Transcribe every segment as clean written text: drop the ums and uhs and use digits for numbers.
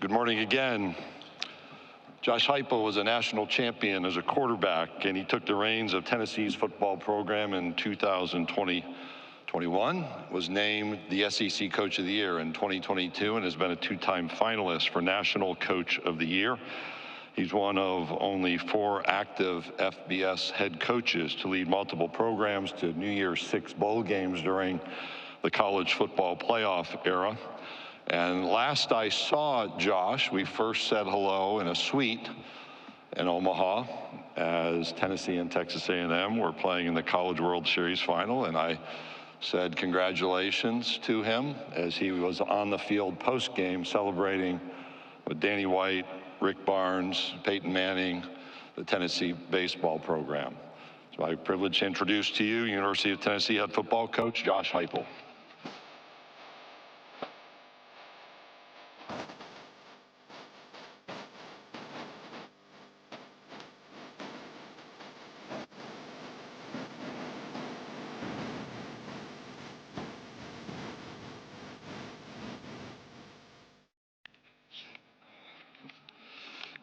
Good morning again. Josh Heupel was a national champion as a quarterback, and he took the reins of Tennessee's football program in 2021, was named the SEC Coach of the Year in 2022, and has been a two-time finalist for National Coach of the Year. He's one of only 4 active FBS head coaches to lead multiple programs to New Year's 6 bowl games during the college football playoff era. And last I saw Josh, we first said hello in a suite in Omaha as Tennessee and Texas A&M were playing in the College World Series final, and I said congratulations to him as he was on the field post-game celebrating with Danny White, Rick Barnes, Peyton Manning, the Tennessee baseball program. It's my privilege to introduce to you University of Tennessee head football coach Josh Heupel.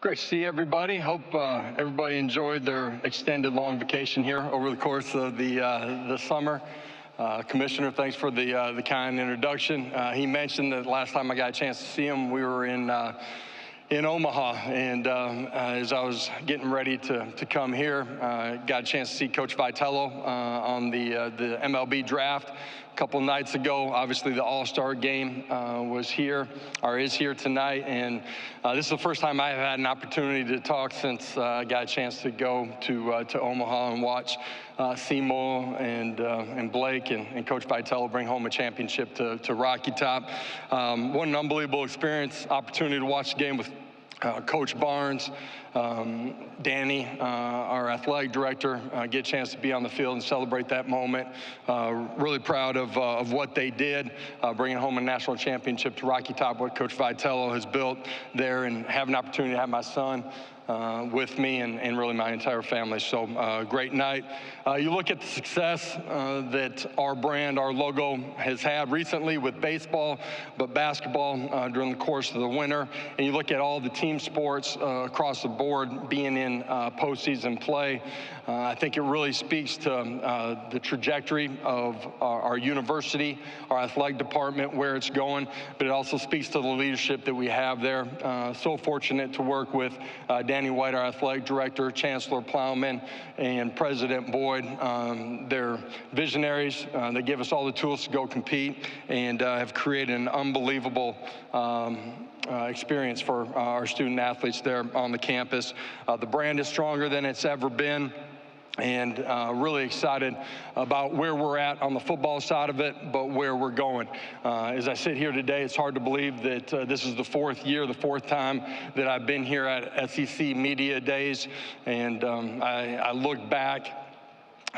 Great to see everybody. Hope everybody enjoyed their extended long vacation here over the course of the summer. Commissioner, thanks for the kind introduction. He mentioned that last time I got a chance to see him, we were in Omaha, and as I was getting ready to come here, got a chance to see Coach Vitello on the MLB draft a couple nights ago. Obviously, the All-Star game is here tonight, and this is the first time I've had an opportunity to talk since I got a chance to go to Omaha and watch Simo and Blake and Coach Vitello bring home a championship to Rocky Top. What an unbelievable experience, opportunity to watch the game with Coach Barnes, Danny, our athletic director, get a chance to be on the field and celebrate that moment. Really proud of what they did, bringing home a national championship to Rocky Top, what Coach Vitello has built there, and have an opportunity to have my son with me and really my entire family. So great night. You look at the success that our brand, our logo has had recently with baseball, but basketball during the course of the winter. And you look at all the team sports across the board being in postseason play. I think it really speaks to the trajectory of our university, our athletic department, where it's going, but it also speaks to the leadership that we have there. So fortunate to work with Danny White, our athletic director, Chancellor Plowman, and President Boyd. They're visionaries. They give us all the tools to go compete and have created an unbelievable experience for our student athletes there on the campus. The brand is stronger than it's ever been, and really excited about where we're at on the football side of it, but where we're going. As I sit here today, it's hard to believe that this is the 4th year, the 4th time that I've been here at SEC Media Days, and I look back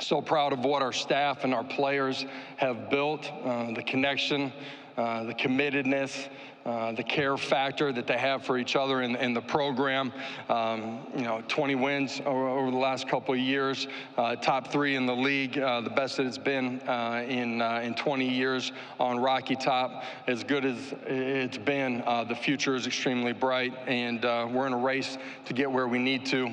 so proud of what our staff and our players have built, the connection, the committedness, the care factor that they have for each other in the program. 20 wins over the last couple of years, top 3 in the league, the best that it's been in 20 years on Rocky Top. As good as it's been, the future is extremely bright, and we're in a race to get where we need to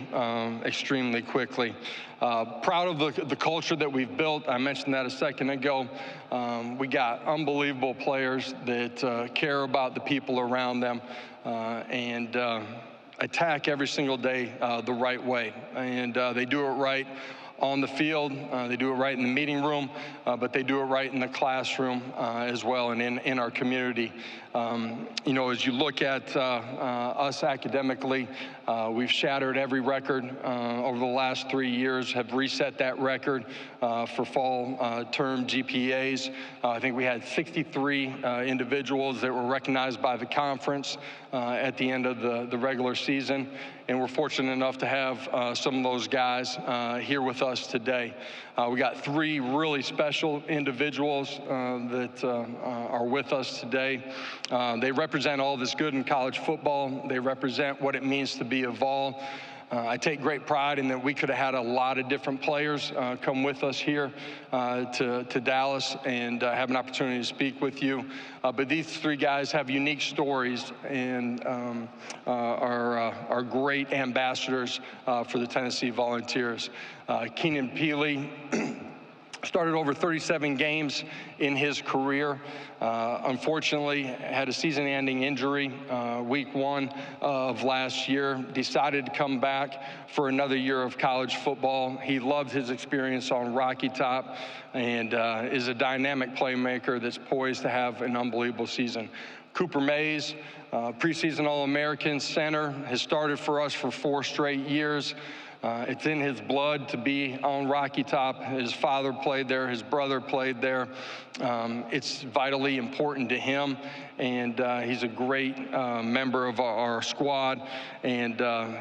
extremely quickly. Proud of the culture that we've built. I mentioned that a second ago. We got unbelievable players that care about the people around them and attack every single day the right way. And they do it right on the field, they do it right in the meeting room, but they do it right in the classroom as well, and in our community. As you look at us academically, we've shattered every record over the last 3 years, have reset that record for fall term GPAs. I think we had 63 individuals that were recognized by the conference at the end of the regular season, and we're fortunate enough to have some of those guys here with us today. We got 3 really special individuals that are with us today. They represent all that's good in college football. They represent what it means to be a Vol. I take great pride in that we could have had a lot of different players come with us here to Dallas and have an opportunity to speak with you. But these three guys have unique stories and are great ambassadors for the Tennessee Volunteers. Keenan Peely started over 37 games in his career. Unfortunately, had a season-ending injury week 1 of last year. Decided to come back for another year of college football. He loved his experience on Rocky Top and is a dynamic playmaker that's poised to have an unbelievable season. Cooper Mays, preseason All-American center, has started for us for 4 straight years. It's in his blood to be on Rocky Top. His father played there. His brother played there. It's vitally important to him, and he's a great member of our squad, and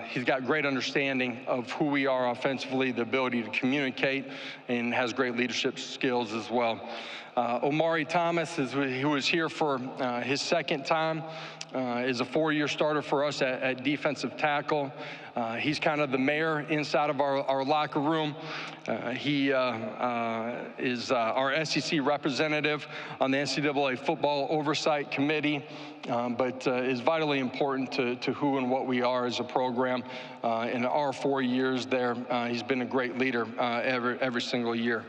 he's got great understanding of who we are offensively, the ability to communicate, and has great leadership skills as well. Omari Thomas, who was here for his second time, is a 4-year starter for us at defensive tackle. He's kind of the mayor inside of our locker room. He is our SEC representative on the NCAA Football Oversight Committee, but is vitally important to who and what we are as a program. In our 4 years there, he's been a great leader every single year.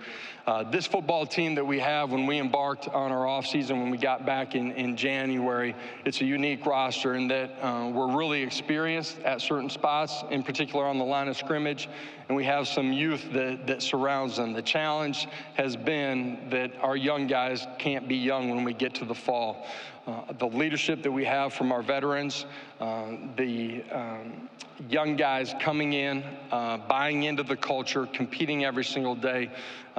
This football team that we have, when we embarked on our offseason, when we got back in January, it's a unique roster in that we're really experienced at certain spots, in particular on the line of scrimmage, and we have some youth that surrounds them. The challenge has been that our young guys can't be young when we get to the fall. The leadership that we have from our veterans, the young guys coming in, buying into the culture, competing every single day.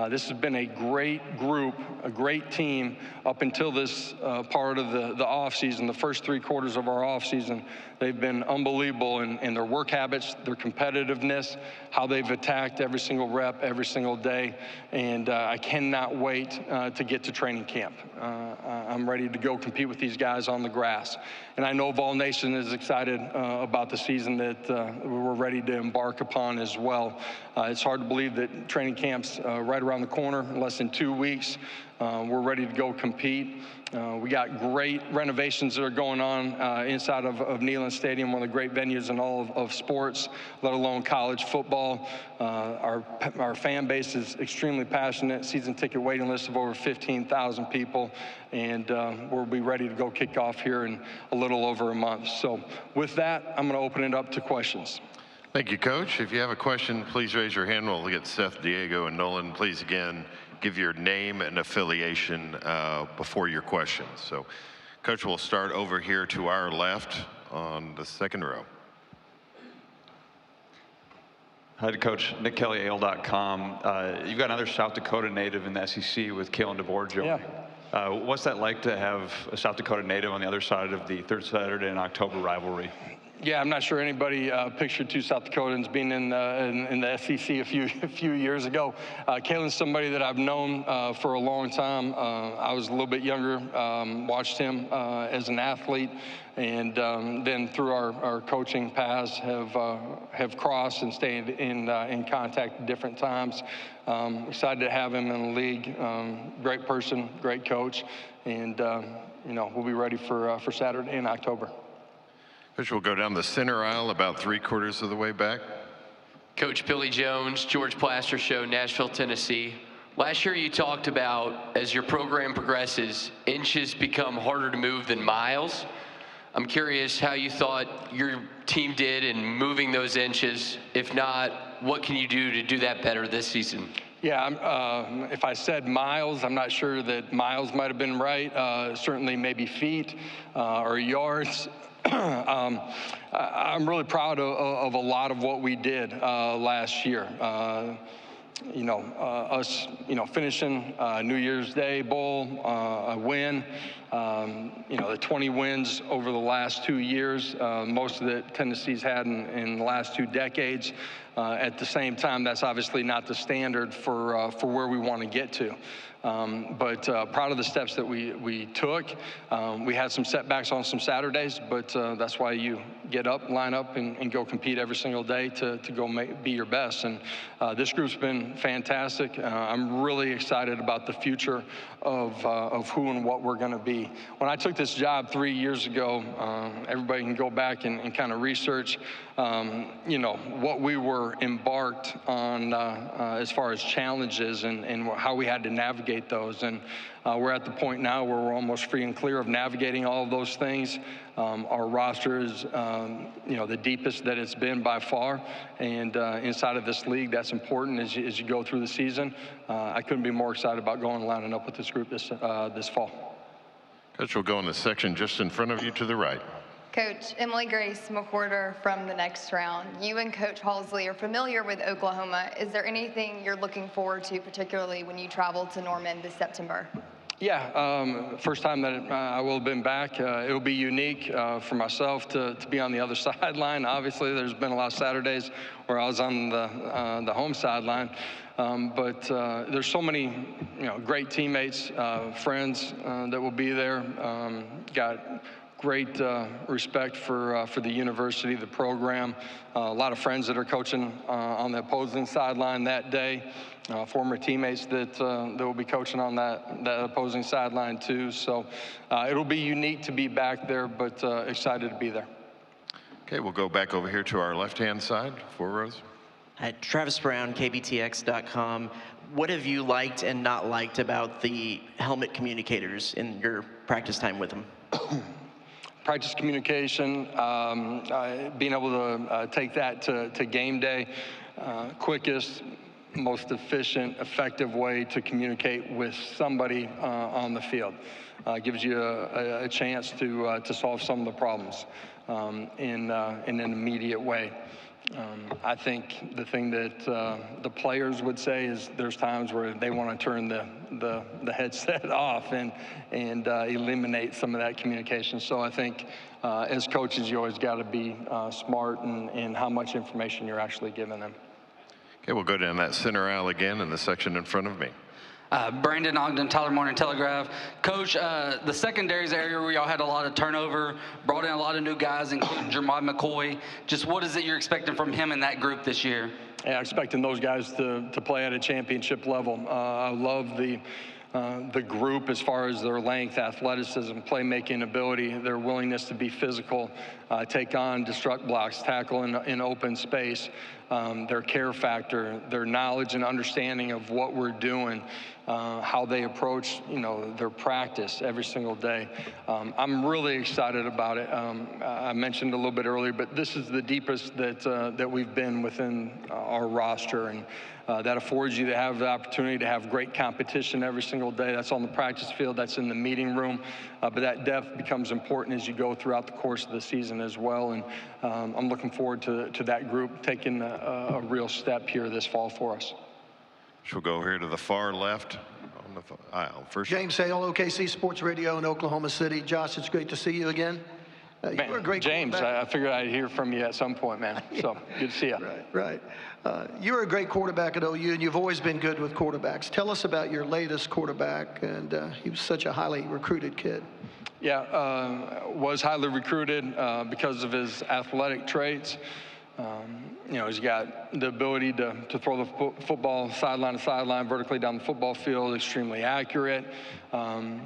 This has been a great group, a great team up until this part of the offseason, the first 3 quarters of our offseason. They've been unbelievable in their work habits, their competitiveness, how they've attacked every single rep, every single day, and I cannot wait to get to training camp. I'm ready to go compete with these guys on the grass. And I know Vol Nation is excited about the season that we're ready to embark upon as well. It's hard to believe that training camp's right around the corner, in less than 2 weeks. We're ready to go compete. We got great renovations that are going on inside of Neyland Stadium, one of the great venues in all of sports, let alone college football. Our fan base is extremely passionate. Season ticket waiting list of over 15,000 people, and we'll be ready to go kick off here in a little over a month. So with that, I'm going to open it up to questions. Thank you, Coach. If you have a question, please raise your hand. We'll get Seth, Diego, and Nolan. Please, again, give your name and affiliation before your questions. So, Coach, we'll start over here to our left on the second row. Hi, Coach. Nick Kelly, AL.com. You've got another South Dakota native in the SEC with Kalen DeBoer joining. Yeah. What's that like to have a South Dakota native on the other side of the third Saturday in October rivalry? Yeah, I'm not sure anybody pictured 2 South Dakotans being in the SEC a few years ago. Kalen's somebody that I've known for a long time. I was a little bit younger, watched him as an athlete, and then through our coaching paths have crossed and stayed in contact at different times. Excited to have him in the league. Great person, great coach, and we'll be ready for Saturday in October. Coach, we'll go down the center aisle about 3/4 of the way back. Coach Billy Jones, George Plaster Show, Nashville, Tennessee. Last year you talked about, as your program progresses, inches become harder to move than miles. I'm curious how you thought your team did in moving those inches. If not, what can you do to do that better this season? Yeah, if I said miles, I'm not sure that miles might have been right. Certainly maybe feet or yards. I'm really proud of a lot of what we did last year. Us, finishing New Year's Day Bowl, a win, the 20 wins over the last 2 years, most of that Tennessee's had in the last 2 decades. At the same time, that's obviously not the standard for where we want to get to. But proud of the steps that we took. We had some setbacks on some Saturdays, but that's why you get up, line up, and go compete every single day to go be your best. And this group's been fantastic. I'm really excited about the future of who and what we're going to be. When I took this job 3 years ago, everybody can go back and kind of research, what we were embarked on as far as challenges and how we had to navigate those. And we're at the point now where we're almost free and clear of navigating all of those things. Our roster is, the deepest that it's been by far. And inside of this league, that's important as you go through the season. I couldn't be more excited about going and lining up with this group this fall. Coach will go in the section just in front of you to the right. Coach, Emily Grace McWhorter from the next round. You and Coach Halsley are familiar with Oklahoma. Is there anything you're looking forward to, particularly when you travel to Norman this September? Yeah, first time that I will have been back. It will be unique for myself to be on the other sideline. Obviously, there's been a lot of Saturdays where I was on the home sideline. But there's so many, great teammates, friends that will be there. Got great respect for the university, the program. A lot of friends that are coaching on the opposing sideline that day. Former teammates that will be coaching on that opposing sideline too. So it'll be unique to be back there, but excited to be there. Okay, we'll go back over here to our left-hand side, 4 rows. Hi, Travis Brown, KBTX.com. What have you liked and not liked about the helmet communicators in your practice time with them? Practice communication, being able to take that to game day, quickest, most efficient, effective way to communicate with somebody on the field. Gives you a chance to solve some of the problems in an immediate way. I think the thing that the players would say is there's times where they want to turn the headset off and eliminate some of that communication. So I think as coaches, you always got to be smart in how much information you're actually giving them. Okay, we'll go down that center aisle again in the section in front of me. Brandon Ogden, Tyler Morning Telegraph. Coach, the secondaries area where y'all had a lot of turnover, brought in a lot of new guys, including Jermod McCoy. Just what is it you're expecting from him in that group this year? Yeah, expecting those guys to play at a championship level. I love the group as far as their length, athleticism, playmaking ability, their willingness to be physical, take on, destruct blocks, tackle in open space, their care factor, their knowledge and understanding of what we're doing, how they approach, their practice every single day. I'm really excited about it. I mentioned a little bit earlier, but this is the deepest that we've been within our roster, and that affords you to have the opportunity to have great competition every single day. That's on the practice field, that's in the meeting room, but that depth becomes important as you go throughout the course of the season as well, and I'm looking forward to that group taking a real step here this fall for us. We'll go here to the far left on the aisle. First, James Hale, OKC Sports Radio in Oklahoma City. Josh, it's great to see you again. Man, you were a great James, I figured I'd hear from you at some point, man. So good to see you. Right. You were a great quarterback at OU, and you've always been good with quarterbacks. Tell us about your latest quarterback, and he was such a highly recruited kid. Yeah, was highly recruited because of his athletic traits. He's got the ability to throw the football sideline to sideline, vertically down the football field, extremely accurate,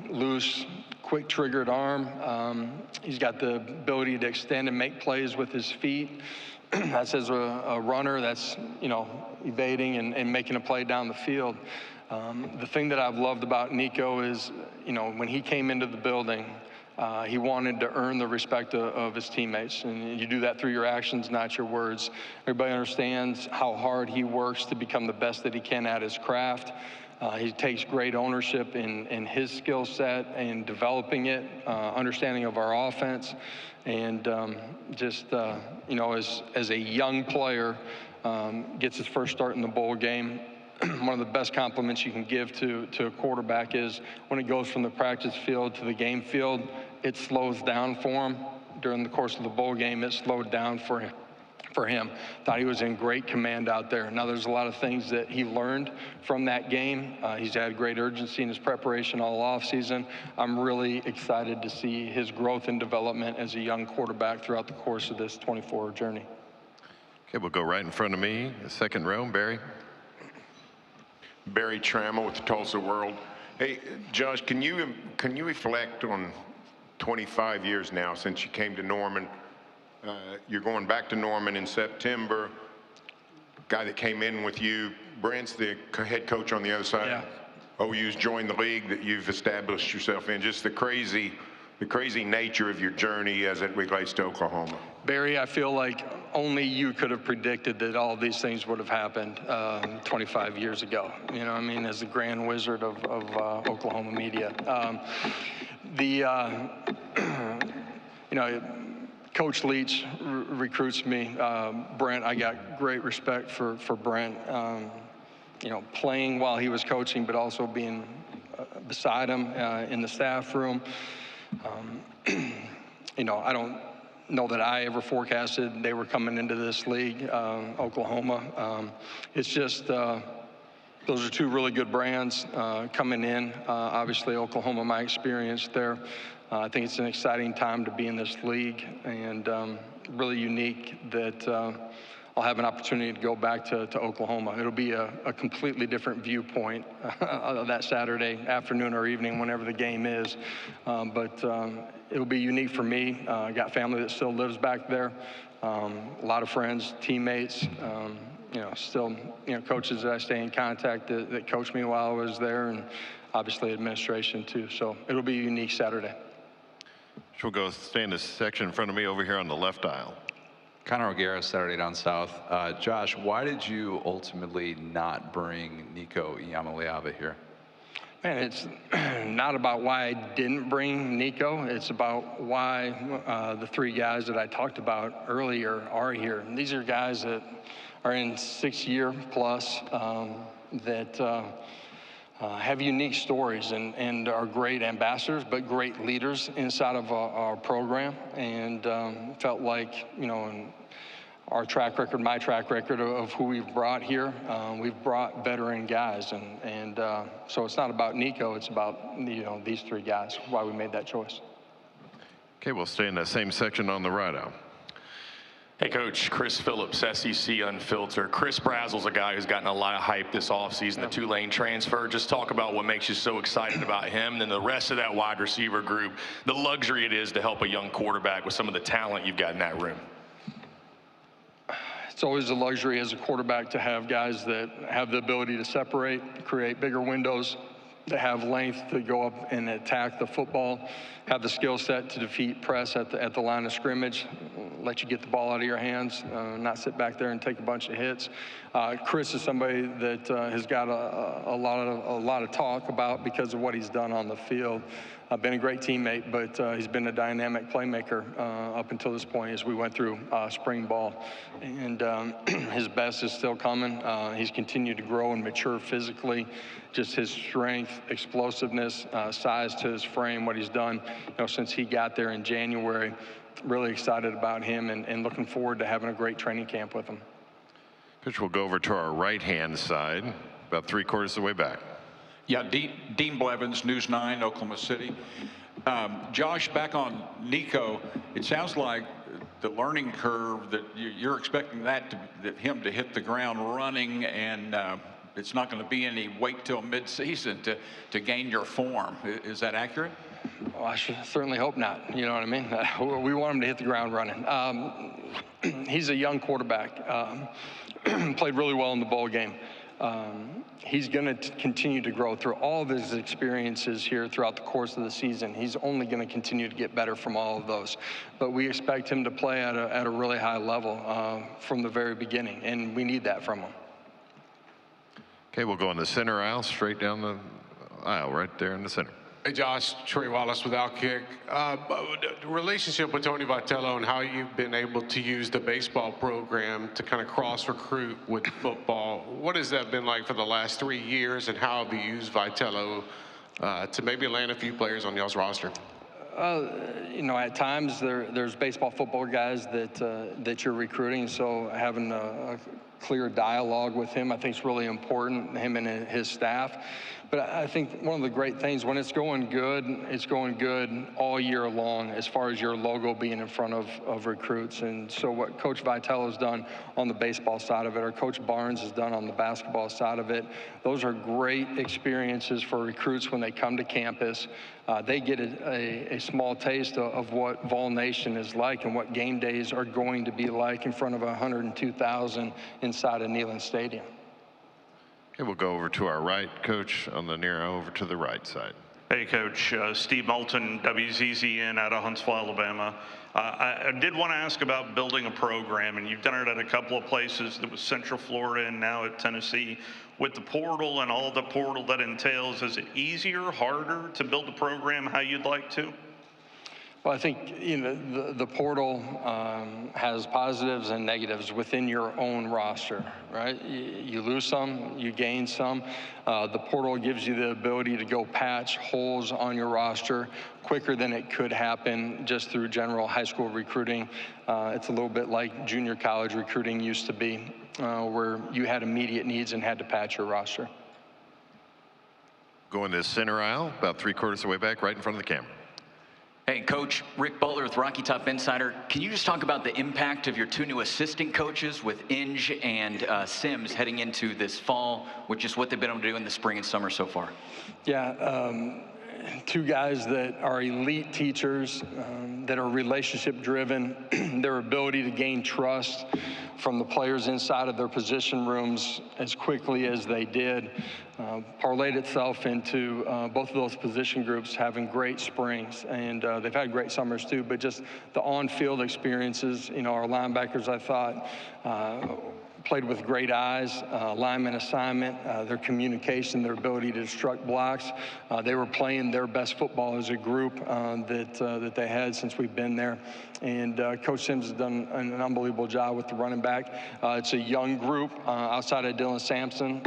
loose, quick-triggered arm. He's got the ability to extend and make plays with his feet. That's as a runner that's, evading and making a play down the field. The thing that I've loved about Nico is, when he came into the building, he wanted to earn the respect of his teammates, and you do that through your actions, not your words. Everybody understands how hard he works to become the best that he can at his craft. He takes great ownership in his skill set and developing it, understanding of our offense, and as a young player, gets his first start in the bowl game. One of the best compliments you can give to a quarterback is when it goes from the practice field to the game field, it slows down for him. During the course of the bowl game, it slowed down for for him. Thought he was in great command out there. Now, there's a lot of things that he learned from that game. He's had great urgency in his preparation all offseason. I'm really excited to see his growth and development as a young quarterback throughout the course of this 24 Journey. Okay, we'll go right in front of me, the second row, Barry. Barry Trammell with the Tulsa World. Hey, Josh, can you reflect on 25 years now since you came to Norman? You're going back to Norman in September. Guy that came in with you, Brent's the head coach on the other side. Yeah. OU's joined the league that you've established yourself in. Just the crazy nature of your journey as it relates to Oklahoma. Barry, I feel like only you could have predicted that all these things would have happened 25 years ago. You know what I mean? As the grand wizard of Oklahoma media. You know, Coach Leach recruits me. Brent, I got great respect for Brent. You know, playing while he was coaching, but also being beside him in the staff room. You know, I don't know that I ever forecasted they were coming into this league, Oklahoma. It's just, those are two really good brands coming in. Obviously, Oklahoma, my experience there. I think it's an exciting time to be in this league, and really unique that I'll have an opportunity to go back to Oklahoma. It'll be a completely different viewpoint that Saturday afternoon or evening, whenever the game is. But it'll be unique for me. I got family that still lives back there. A lot of friends, teammates, you know, still, you know, coaches that I stay in contact that coached me while I was there, and obviously administration too. So it'll be a unique Saturday. We'll go stay in this section in front of me over here on the left aisle. Connor O'Gara, Saturday Down South. Josh, why did you ultimately not bring Nico Iamaleava here? Man, it's not about why I didn't bring Nico. It's about why the three guys that I talked about earlier are here. And these are guys that are in 6-year plus that have unique stories and are great ambassadors, but great leaders inside of our program. And felt like, you know, in our track record, my track record of who we've brought here, we've brought veteran guys. And so it's not about Nico, it's about, you know, these three guys, why we made that choice. Okay, we'll stay in that same section on the right aisle. Hey, Coach, Chris Phillips, SEC Unfiltered. Chris Brazel's a guy who's gotten a lot of hype this offseason, the Tulane transfer. Just talk about what makes you so excited about him, and then the rest of that wide receiver group, the luxury it is to help a young quarterback with some of the talent you've got in that room. It's always a luxury as a quarterback to have guys that have the ability to separate, create bigger windows, that have length to go up and attack the football, have the skill set to defeat press at the line of scrimmage, let you get the ball out of your hands, not sit back there and take a bunch of hits. Chris is somebody that has got a lot of talk about because of what he's done on the field. Been a great teammate, but he's been a dynamic playmaker up until this point as we went through spring ball. And his best is still coming. He's continued to grow and mature physically. Just his strength, explosiveness, size to his frame, what he's done, you know, since he got there in January. Really excited about him and looking forward to having a great training camp with him. Coach, we'll go over to our right-hand side, about 3/4 of the way back. Yeah, Dean Blevins, News 9, Oklahoma City. Josh, back on Nico, it sounds like the learning curve that you're expecting that him to hit the ground running, and it's not going to be any wait till mid-season to gain your form. Is that accurate? Well, I should certainly hope not. You know what I mean? We want him to hit the ground running. He's a young quarterback. Played really well in the bowl game. He's going to continue to grow through all of his experiences here throughout the course of the season. He's only going to continue to get better from all of those. But we expect him to play at a really high level from the very beginning, and we need that from him. Okay, we'll go in the center aisle, straight down the aisle, right there in the center. Hey, Josh, Trey Wallace with Outkick. The relationship with Tony Vitello and how you've been able to use the baseball program to kind of cross-recruit with football. What has that been like for the last 3 years, and how have you used Vitello to maybe land a few players on y'all's roster? At times there's baseball, football guys that you're recruiting, so having a clear dialogue with him, I think is really important, him and his staff. But I think one of the great things, when it's going good all year long as far as your logo being in front of recruits. And so what Coach Vitale has done on the baseball side of it, or Coach Barnes has done on the basketball side of it, those are great experiences for recruits when they come to campus. They get a small taste of what Vol Nation is like and what game days are going to be like in front of 102,000 inside of Neyland Stadium. Okay, we'll go over to our right, Coach, on the near over to the right side. Hey, Coach. Steve Moulton, WZZN out of Huntsville, Alabama. I did want to ask about building a program, and you've done it at a couple of places. That was Central Florida and now at Tennessee. With the portal and all the portal that entails, is it easier, harder to build a program how you'd like to? Well, I think the portal has positives and negatives within your own roster, right? You lose some, you gain some. The portal gives you the ability to go patch holes on your roster quicker than it could happen just through general high school recruiting. It's a little bit like junior college recruiting used to be, where you had immediate needs and had to patch your roster. Going to the center aisle, about 3/4 of the way back, right in front of the camera. Hey, Coach, Rick Butler with Rocky Top Insider. Can you just talk about the impact of your two new assistant coaches with Inge and Sims heading into this fall, with just what they've been able to do in the spring and summer so far? Yeah, two guys that are elite teachers, that are relationship driven. Their ability to gain trust from the players inside of their position rooms as quickly as they did parlayed itself into both of those position groups having great springs, and they've had great summers too. But just the on-field experiences, our linebackers, I thought, played with great eyes, lineman assignment, their communication, their ability to destruct blocks. They were playing their best football as a group that they had since we've been there. And Coach Sims has done an unbelievable job with the running back. It's a young group outside of Dylan Sampson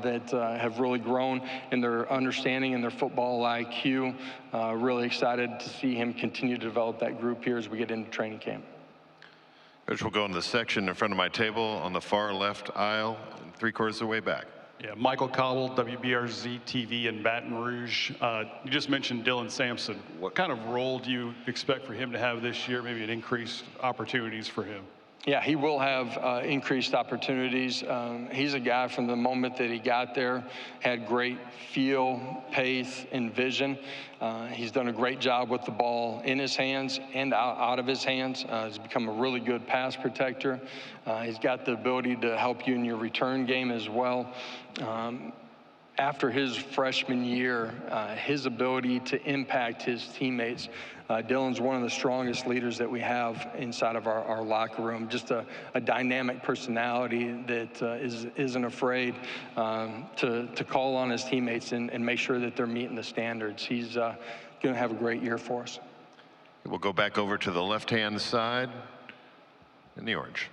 that have really grown in their understanding and their football IQ. Really excited to see him continue to develop that group here as we get into training camp. Coach, we'll go in the section in front of my table on the far left aisle, 3/4 of the way back. Yeah, Michael Cobble, WBRZ TV in Baton Rouge. You just mentioned Dylan Sampson. What kind of role do you expect for him to have this year, maybe an increased opportunities for him? Yeah, he will have increased opportunities. He's a guy from the moment that he got there, had great feel, pace, and vision. He's done a great job with the ball in his hands and out of his hands. He's become a really good pass protector. He's got the ability to help you in your return game as well. After his freshman year, his ability to impact his teammates, Dylan's one of the strongest leaders that we have inside of our locker room. Just a dynamic personality that isn't afraid to call on his teammates and make sure that they're meeting the standards. He's going to have a great year for us. We'll go back over to the left-hand side in the orange.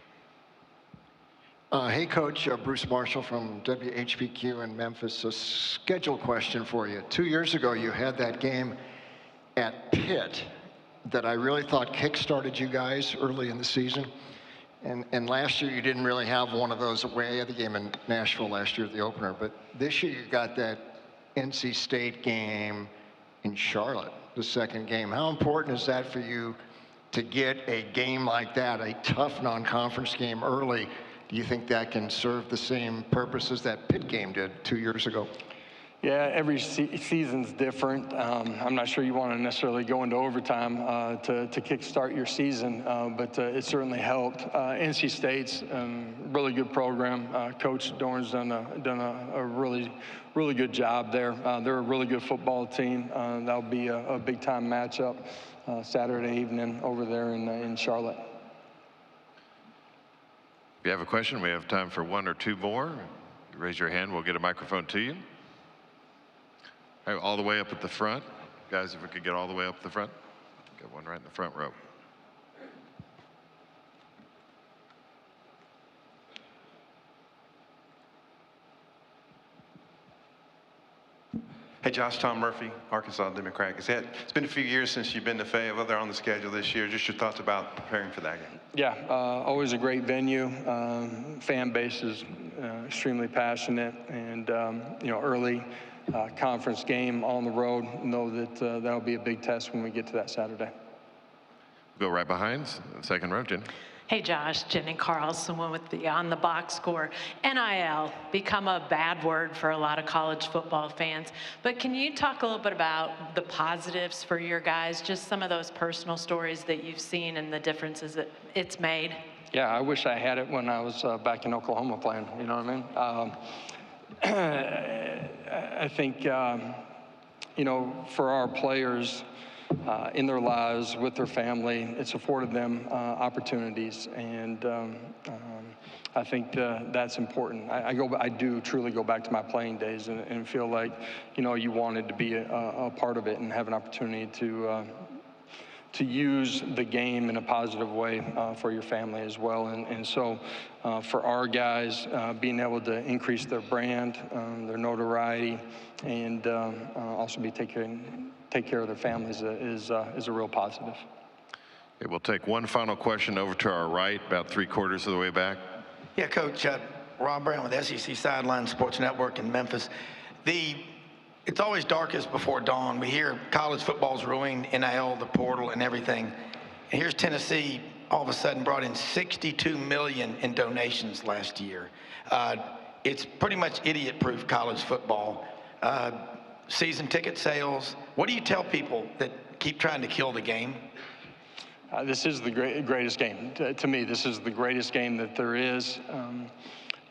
Hey, Coach, Bruce Marshall from WHBQ in Memphis. A schedule question for you. 2 years ago, you had that game at Pitt that I really thought kick-started you guys early in the season. And last year, you didn't really have one of those. We had the game in Nashville last year at the opener. But this year, you got that NC State game in Charlotte, the second game. How important is that for you to get a game like that, a tough non-conference game early? Do you think that can serve the same purpose as that Pitt game did 2 years ago? Yeah, every season's different. I'm not sure you want to necessarily go into overtime to kickstart your season, but it certainly helped. NC State's really good program. Coach Dorn's done a really good job there. They're a really good football team. That'll be a big-time matchup Saturday evening over there in Charlotte. If you have a question, we have time for one or two more. Raise your hand, we'll get a microphone to you. All right, all the way up at the front. Guys, if we could get all the way up at the front. Got one right in the front row. Hey, Josh, Tom Murphy, Arkansas Democrat. It's been a few years since you've been to Fayetteville. They're on the schedule this year. Just your thoughts about preparing for that game. Yeah, always a great venue. Fan base is extremely passionate, and early conference game on the road. Know that that'll be a big test when we get to that Saturday. Go right behind, second row, Jen. Hey Josh, Jenny Carlson with the On the Box Score. NIL, become a bad word for a lot of college football fans, but can you talk a little bit about the positives for your guys, just some of those personal stories that you've seen and the differences that it's made? Yeah, I wish I had it when I was back in Oklahoma playing, you know what I mean? I think, for our players, in their lives, with their family, it's afforded them opportunities, and I think that's important. I do truly go back to my playing days and feel like, you wanted to be a part of it and have an opportunity to use the game in a positive way for your family as well. And so for our guys, being able to increase their brand, their notoriety, and also take care of their families is a real positive. Okay, we'll take one final question over to our right, about 3/4 of the way back. Yeah, Coach, Rob Brown with SEC Sideline Sports Network in Memphis. It's always darkest before dawn. We hear college football's ruining, NIL, the portal, and everything. And here's Tennessee, all of a sudden brought in $62 million in donations last year. It's pretty much idiot-proof college football. Season ticket sales. What do you tell people that keep trying to kill the game? This is the greatest game. To me, this is the greatest game that there is.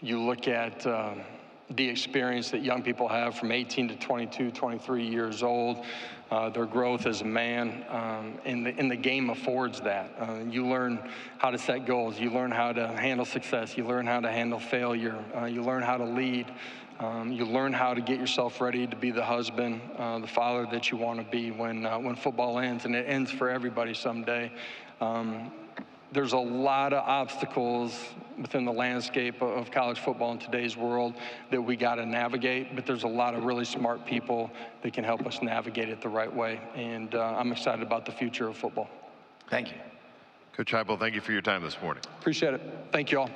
You look at the experience that young people have from 18 to 22, 23 years old, their growth as a man, and the game affords that. You learn how to set goals. You learn how to handle success. You learn how to handle failure. You learn how to lead. You learn how to get yourself ready to be the husband, the father that you want to be when football ends, and it ends for everybody someday. There's a lot of obstacles within the landscape of college football in today's world that we got to navigate, but there's a lot of really smart people that can help us navigate it the right way, and I'm excited about the future of football. Thank you. Coach Heupel, thank you for your time this morning. Appreciate it. Thank you all.